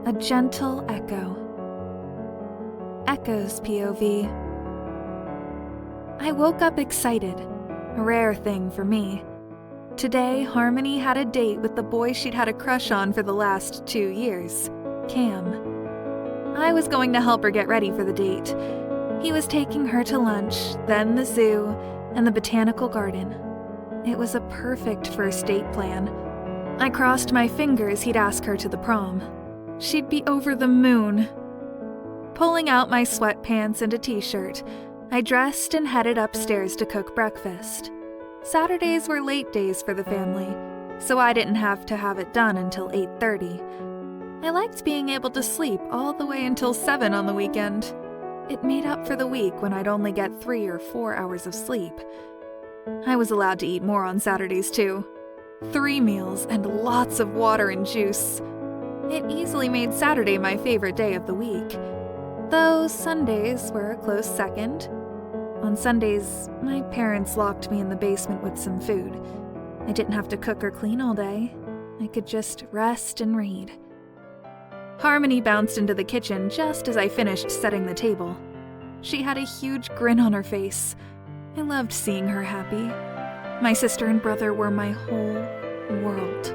A gentle echo. Echo's POV. I woke up excited, a rare thing for me. Today, Harmony had a date with the boy she'd had a crush on for the last 2 years, Cam. I was going to help her get ready for the date. He was taking her to lunch, then the zoo, and the botanical garden. It was a perfect first date plan. I crossed my fingers he'd ask her to the prom. She'd be over the moon. Pulling out my sweatpants and a t-shirt, I dressed and headed upstairs to cook breakfast. Saturdays were late days for the family, so I didn't have to have it done until 8:30. I liked being able to sleep all the way until 7 on the weekend. It made up for the week when I'd only get 3 or 4 hours of sleep. I was allowed to eat more on Saturdays too. 3 meals and lots of water and juice. It easily made Saturday my favorite day of the week, though Sundays were a close second. On Sundays, my parents locked me in the basement with some food. I didn't have to cook or clean all day. I could just rest and read. Harmony bounced into the kitchen just as I finished setting the table. She had a huge grin on her face. I loved seeing her happy. My sister and brother were my whole world.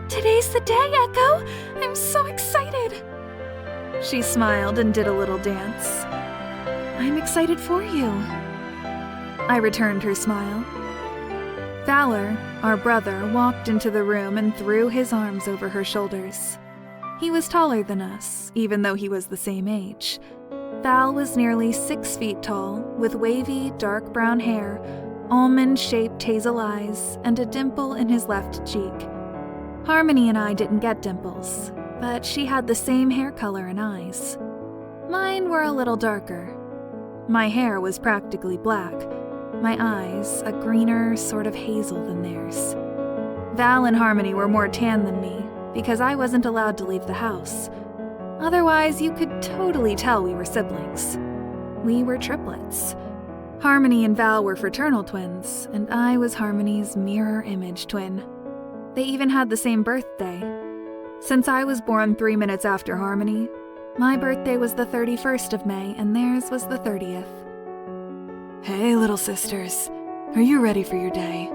"Today's the day, Echo! I'm so excited!" She smiled and did a little dance. "I'm excited for you." I returned her smile. Valor, our brother, walked into the room and threw his arms over her shoulders. He was taller than us, even though he was the same age. Val was nearly 6 feet tall, with wavy, dark brown hair, almond-shaped hazel eyes, and a dimple in his left cheek. Harmony and I didn't get dimples, but she had the same hair color and eyes. Mine were a little darker. My hair was practically black, my eyes a greener sort of hazel than theirs. Val and Harmony were more tan than me, because I wasn't allowed to leave the house. Otherwise, you could totally tell we were siblings. We were triplets. Harmony and Val were fraternal twins, and I was Harmony's mirror image twin. They even had the same birthday. Since I was born 3 minutes after Harmony, my birthday was the 31st of May, and theirs was the 30th. "Hey, little sisters, are you ready for your day?"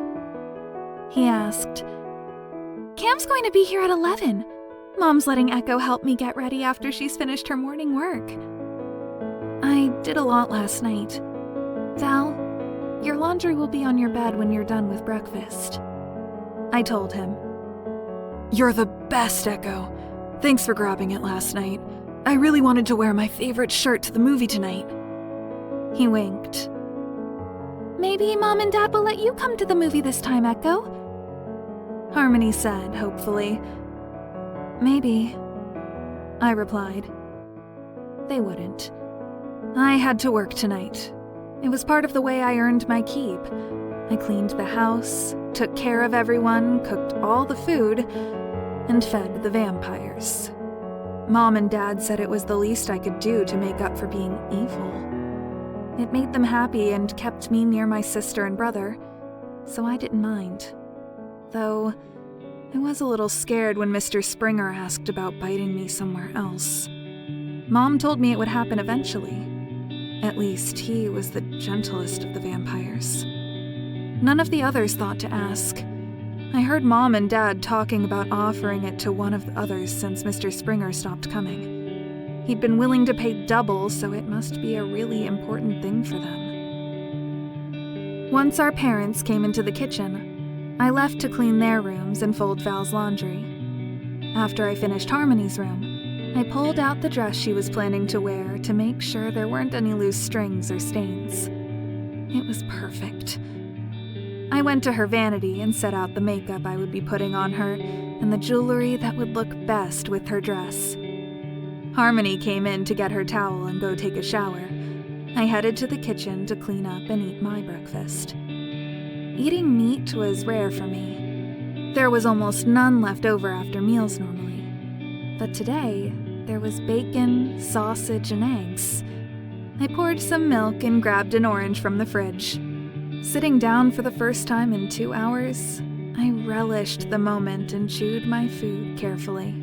he asked. "Cam's going to be here at 11. Mom's letting Echo help me get ready after she's finished her morning work." "I did a lot last night. Val, your laundry will be on your bed when you're done with breakfast," I told him. "You're the best, Echo. Thanks for grabbing it last night. I really wanted to wear my favorite shirt to the movie tonight." He winked. "Maybe Mom and Dad will let you come to the movie this time, Echo," Harmony said, hopefully. "Maybe," I replied. They wouldn't. I had to work tonight. It was part of the way I earned my keep. I cleaned the house, took care of everyone, cooked all the food, and fed the vampires. Mom and Dad said it was the least I could do to make up for being evil. It made them happy and kept me near my sister and brother, so I didn't mind. Though, I was a little scared when Mr. Springer asked about biting me somewhere else. Mom told me it would happen eventually. At least he was the gentlest of the vampires. None of the others thought to ask. I heard Mom and Dad talking about offering it to one of the others since Mr. Springer stopped coming. He'd been willing to pay double, so it must be a really important thing for them. Once our parents came into the kitchen, I left to clean their rooms and fold Val's laundry. After I finished Harmony's room, I pulled out the dress she was planning to wear to make sure there weren't any loose strings or stains. It was perfect. I went to her vanity and set out the makeup I would be putting on her and the jewelry that would look best with her dress. Harmony came in to get her towel and go take a shower. I headed to the kitchen to clean up and eat my breakfast. Eating meat was rare for me. There was almost none left over after meals normally. But today, there was bacon, sausage, and eggs. I poured some milk and grabbed an orange from the fridge. Sitting down for the first time in 2 hours, I relished the moment and chewed my food carefully.